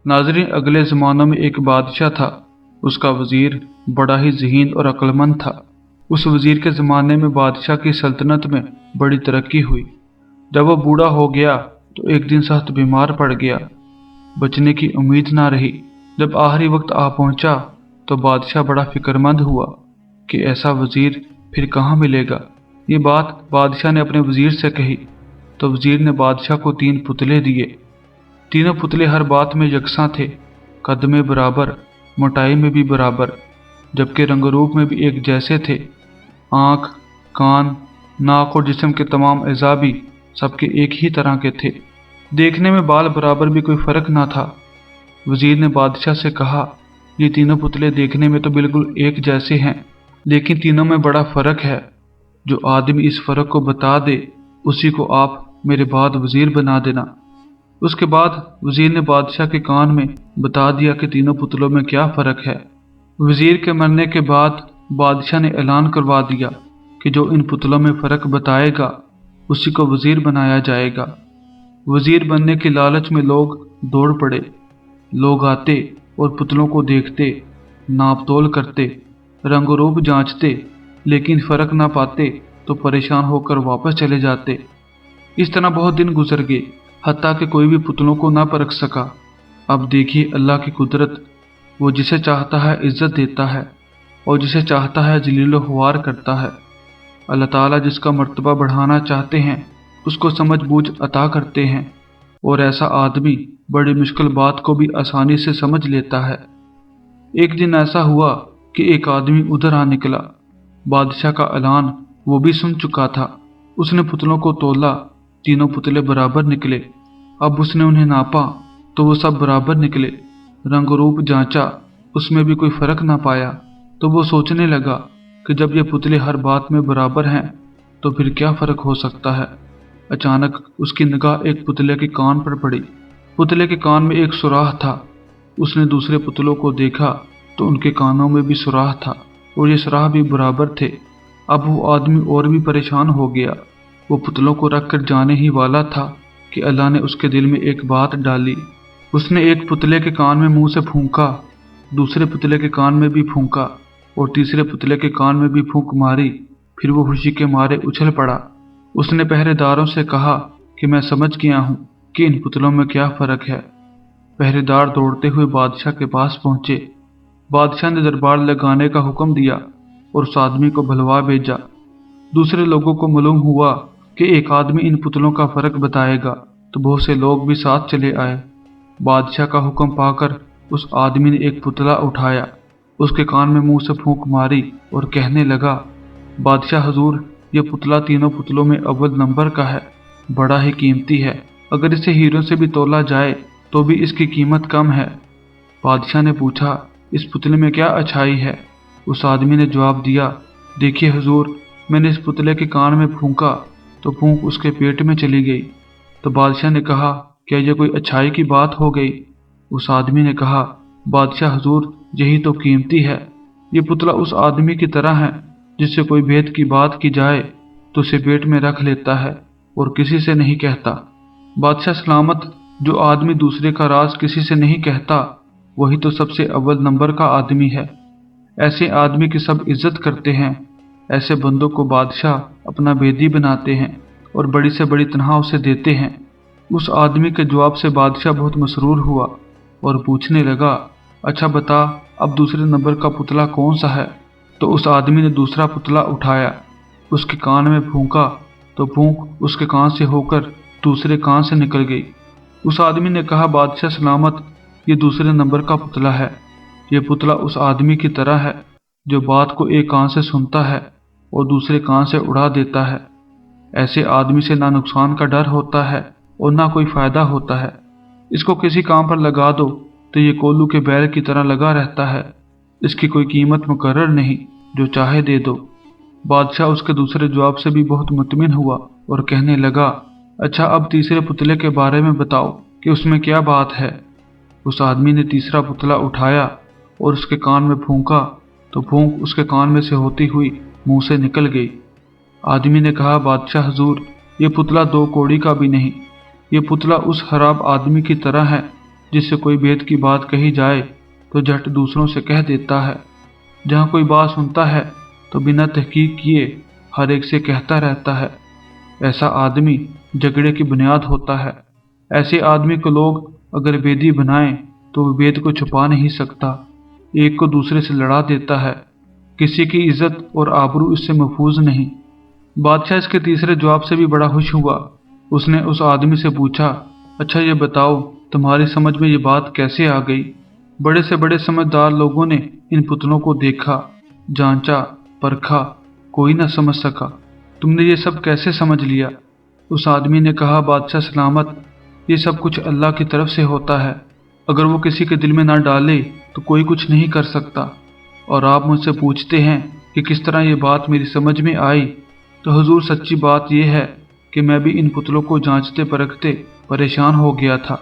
नाज़रीन, अगले ज़मानों में एक बादशाह था। उसका वज़ीर बड़ा ही ज़हीन और अक्लमंद था। उस वज़ीर के ज़माने में बादशाह की सल्तनत में बड़ी तरक्की हुई। जब वो बूढ़ा हो गया तो एक दिन सख्त बीमार पड़ गया। बचने की उम्मीद ना रही। जब आखिरी वक्त आ पहुंचा तो बादशाह बड़ा फिक्रमंद हुआ कि ऐसा वज़ीर फिर कहाँ मिलेगा। ये बात बादशाह ने अपने वज़ीर से कही तो वज़ीर ने बादशाह को 3 पुतले दिए। तीनों पुतले हर बात में यकसां थे, कद में बराबर, मोटाई में भी बराबर, जबकि रंग रूप में भी एक जैसे थे। आँख, कान, नाक और जिस्म के तमाम अज़ा भी सबके एक ही तरह के थे। देखने में बाल बराबर भी कोई फ़र्क ना था। वज़ीर ने बादशाह से कहा, ये तीनों पुतले देखने में तो बिल्कुल एक जैसे हैं, लेकिन तीनों में बड़ा फ़र्क है। जो आदमी इस फ़र्क को बता दे उसी को आप मेरे बाद वज़ीर बना देना। उसके बाद वज़ीर ने बादशाह के कान में बता दिया कि तीनों पुतलों में क्या फ़र्क है। वज़ीर के मरने के बाद बादशाह ने ऐलान करवा दिया कि जो इन पुतलों में फ़र्क बताएगा उसी को वज़ीर बनाया जाएगा। वज़ीर बनने की लालच में लोग दौड़ पड़े। लोग आते और पुतलों को देखते, नाप तोल करते, रंग रूप जांचते, लेकिन फ़र्क ना पाते तो परेशान होकर वापस चले जाते। इस तरह बहुत दिन गुजर गए, हत्ता कि कोई भी पुतलों को ना परख सका। अब देखिए अल्लाह की कुदरत, वो जिसे चाहता है इज्जत देता है और जिसे चाहता है जलील ख्वार करता है। अल्लाह ताला जिसका मर्तबा बढ़ाना चाहते हैं उसको समझ बूझ अता करते हैं, और ऐसा आदमी बड़ी मुश्किल बात को भी आसानी से समझ लेता है। एक दिन ऐसा हुआ कि एक आदमी उधर आ निकला। बादशाह का ऐलान वो भी सुन चुका था। उसने पुतलों को तोला, तीनों पुतले बराबर निकले। अब उसने उन्हें नापा तो वो सब बराबर निकले। रंग रूप जांचा, उसमें भी कोई फर्क ना पाया। तो वो सोचने लगा कि जब ये पुतले हर बात में बराबर हैं तो फिर क्या फर्क हो सकता है। अचानक उसकी निगाह एक पुतले के कान पर पड़ी। पुतले के कान में एक सुराख था। उसने दूसरे पुतलों को देखा तो उनके कानों में भी सुराख था और ये सुराख भी बराबर थे। अब वो आदमी और भी परेशान हो गया। वो पुतलों को रख कर जाने ही वाला था कि अल्लाह ने उसके दिल में एक बात डाली। उसने एक पुतले के कान में मुंह से फूंका, दूसरे पुतले के कान में भी फूंका और तीसरे पुतले के कान में भी फूंक मारी। फिर वो खुशी के मारे उछल पड़ा। उसने पहरेदारों से कहा कि मैं समझ गया हूँ कि इन पुतलों में क्या फ़र्क है। पहरेदार दौड़ते हुए बादशाह के पास पहुंचे। बादशाह ने दरबार लगाने का हुक्म दिया और उस आदमी को भलवा भेजा। दूसरे लोगों को मालूम हुआ कि एक आदमी इन पुतलों का फ़र्क बताएगा तो बहुत से लोग भी साथ चले आए। बादशाह का हुक्म पाकर उस आदमी ने एक पुतला उठाया, उसके कान में मुंह से फूंक मारी और कहने लगा, बादशाह हुजूर, ये पुतला तीनों पुतलों में अव्वल नंबर का है, बड़ा ही कीमती है। अगर इसे हीरों से भी तोला जाए तो भी इसकी कीमत कम है। बादशाह ने पूछा, इस पुतले में क्या अच्छाई है? उस आदमी ने जवाब दिया, देखिए हुजूर, मैंने इस पुतले के कान में फूंका तो फूंक उसके पेट में चली गई। तो बादशाह ने कहा, क्या यह कोई अच्छाई की बात हो गई? उस आदमी ने कहा, बादशाह हुजूर, यही तो कीमती है। ये पुतला उस आदमी की तरह है जिससे कोई भेद की बात की जाए तो उसे पेट में रख लेता है और किसी से नहीं कहता। बादशाह सलामत, जो आदमी दूसरे का राज किसी से नहीं कहता वही तो सबसे अव्वल नंबर का आदमी है। ऐसे आदमी की सब इज्जत करते हैं। ऐसे बंदों को बादशाह अपना बेदी बनाते हैं और बड़ी से बड़ी तनख्वाह उसे देते हैं। उस आदमी के जवाब से बादशाह बहुत मसरूर हुआ और पूछने लगा, अच्छा बता, अब दूसरे नंबर का पुतला कौन सा है? तो उस आदमी ने दूसरा पुतला उठाया, उसके कान में फूंका तो फूंक उसके कान से होकर दूसरे कान से निकल गई। उस आदमी ने कहा, बादशाह सलामत, ये दूसरे नंबर का पुतला है। ये पुतला उस आदमी की तरह है जो बात को एक कान से सुनता है और दूसरे कान से उड़ा देता है। ऐसे आदमी से ना नुकसान का डर होता है और ना कोई फायदा होता है। इसको किसी काम पर लगा दो तो ये कोल्लू के बैल की तरह लगा रहता है। इसकी कोई कीमत मुकर्रर नहीं, जो चाहे दे दो। बादशाह उसके दूसरे जवाब से भी बहुत मुतमिन हुआ और कहने लगा, अच्छा अब तीसरे पुतले के बारे में बताओ कि उसमें क्या बात है। उस आदमी ने तीसरा पुतला उठाया और उसके कान में फूंका तो फूंक उसके कान में से होती हुई मुंह से निकल गई। आदमी ने कहा, बादशाह हुजूर, ये पुतला 2 कौड़ी का भी नहीं। ये पुतला उस खराब आदमी की तरह है जिससे कोई भेद की बात कही जाए तो झट दूसरों से कह देता है। जहाँ कोई बात सुनता है तो बिना तहकीक किए हर एक से कहता रहता है। ऐसा आदमी झगड़े की बुनियाद होता है। ऐसे आदमी को लोग अगर वेदी बनाएं तो वो वेद को छुपा नहीं सकता, एक को दूसरे से लड़ा देता है। किसी की इज्जत और आबरू इससे महफूज नहीं। बादशाह इसके तीसरे जवाब से भी बड़ा खुश हुआ। उसने उस आदमी से पूछा, अच्छा ये बताओ, तुम्हारी समझ में ये बात कैसे आ गई? बड़े से बड़े समझदार लोगों ने इन पुतलों को देखा, जांचा, परखा, कोई न समझ सका। तुमने ये सब कैसे समझ लिया? उस आदमी ने कहा, बादशाह सलामत, ये सब कुछ अल्लाह की तरफ से होता है। अगर वो किसी के दिल में ना डाले तो कोई कुछ नहीं कर सकता। और आप मुझसे पूछते हैं कि किस तरह ये बात मेरी समझ में आई, तो हुजूर सच्ची बात यह है कि मैं भी इन पुतलों को जांचते परखते परेशान हो गया था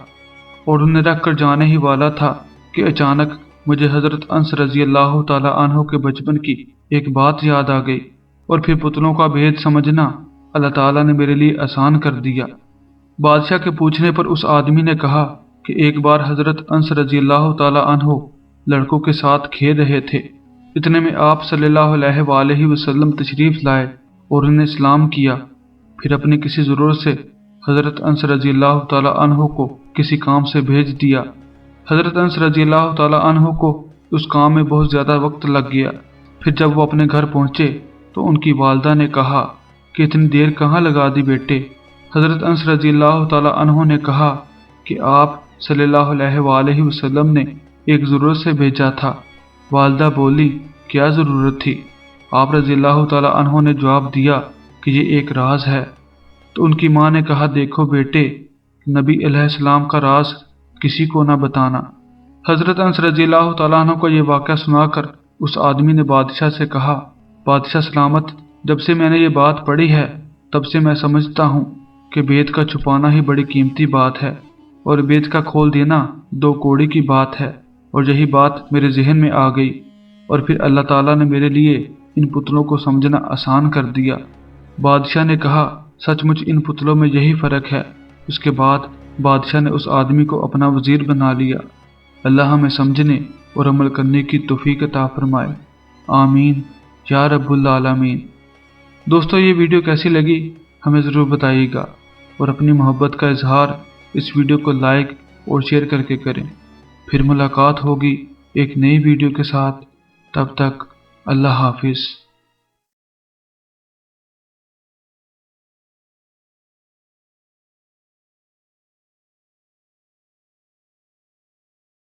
और उन्हें रख कर जाने ही वाला था कि अचानक मुझे हजरत अंस रजी अल्लाह ताला अन्हो के बचपन की एक बात याद आ गई और फिर पुतलों का भेद समझना अल्लाह ताला ने मेरे लिए आसान कर दिया। बादशाह के पूछने पर उस आदमी ने कहा कि एक बार हजरत अंस रजी अल्लाह ताला अन्हो लड़कों के साथ खेल रहे थे। इतने में आप सल्लल्लाहु अलैहि वसल्लम तशरीफ लाए और उन्हें इस्लाम किया। फिर अपनी किसी ज़रूरत से हजरत अंस रजी अल्लाह ताला अन्हो को किसी काम से भेज दिया। हजरत अंस रजी अल्लाह ताला अन्हो को उस काम में बहुत ज़्यादा वक्त लग गया। फिर जब वो अपने घर पहुंचे तो उनकी वालदा ने कहा कि इतनी देर कहाँ लगा दी बेटे? हजरत अंस रजी अल्लाह ताला अन्हो ने कहा कि आप सल्लल्लाहु अलैहि वसल्लम ने एक ज़रूरत से भेजा था। वालदा बोली, क्या ज़रूरत थी? आप रजी अल्लाह ताला अन्हो ने जवाब दिया कि ये एक राज है। तो उनकी माँ ने कहा, देखो बेटे, नबी अलैहिस्सलाम का राज किसी को ना बताना। हजरत अंस रजी अल्लाह ताला अन्हो को यह वाक़या सुनाकर उस आदमी ने बादशाह से कहा, बादशाह सलामत, जब से मैंने ये बात पढ़ी है तब से मैं समझता हूँ कि वेद का छुपाना ही बड़ी कीमती बात है और वेद का खोल देना दो कौड़ी की बात है। और यही बात मेरे जहन में आ गई और फिर अल्लाह ताला ने मेरे लिए इन पुतलों को समझना आसान कर दिया। बादशाह ने कहा, सचमुच इन पुतलों में यही फ़र्क है। उसके बाद बादशाह ने उस आदमी को अपना वज़ीर बना लिया। अल्लाह हमें समझने और अमल करने की तौफीक अता फरमाए। आमीन या रब्बुल आलमीन। दोस्तों, ये वीडियो कैसी लगी हमें ज़रूर बताइएगा और अपनी मोहब्बत का इजहार इस वीडियो को लाइक और शेयर करके करें। फिर मुलाकात होगी एक नई वीडियो के साथ। तब तक अल्लाह हाफिज़।